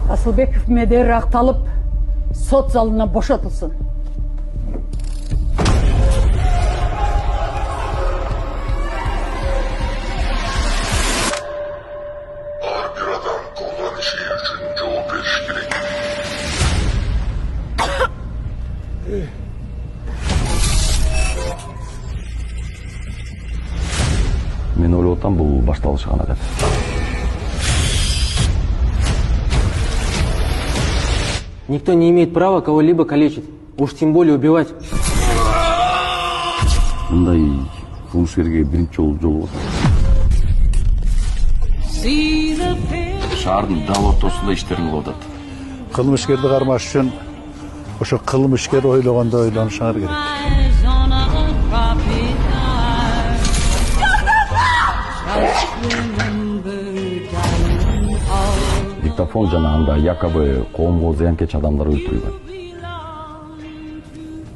Асылбеков медер ақталып, сот залына бошатылсын. Ар бир адам кылган иши үчүн жооп бериш керек. Мен ойлоп атам, бул башталышы гана деп. Никто не имеет права кого-либо калечить, уж тем более убивать. Мындай кылмышкерге биринчи жолу жолугат. Шаардын дал ортосунда иштерин кылып атат. Кылмышкерди кармаш үчүн ошо кылмышкер ойлогондой ойлонушуңар керек. Диктофон жанагында якобы коомго зыянкеч адамдар өлтүрүлгөн.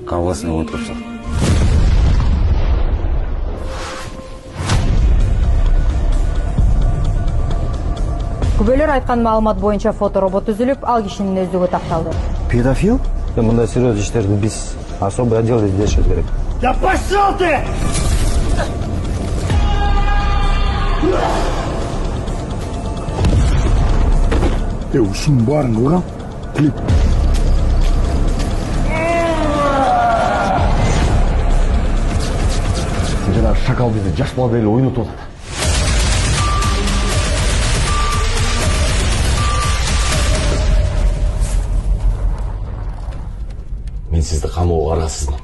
Калгасын отурса. Күбөлөр айткан маалымат боюнча фоторобот үзүлүп, ал кишинин өздүгү такталды. Педофил? Мындай серьезный иштерди биз особый отдел издешибиз керек. Да пошел ты! Ушунун баарын кылган клип. Жана шакал бизди жаш балада эле ойнотуп атат. Мен сизди камоого арасызмын.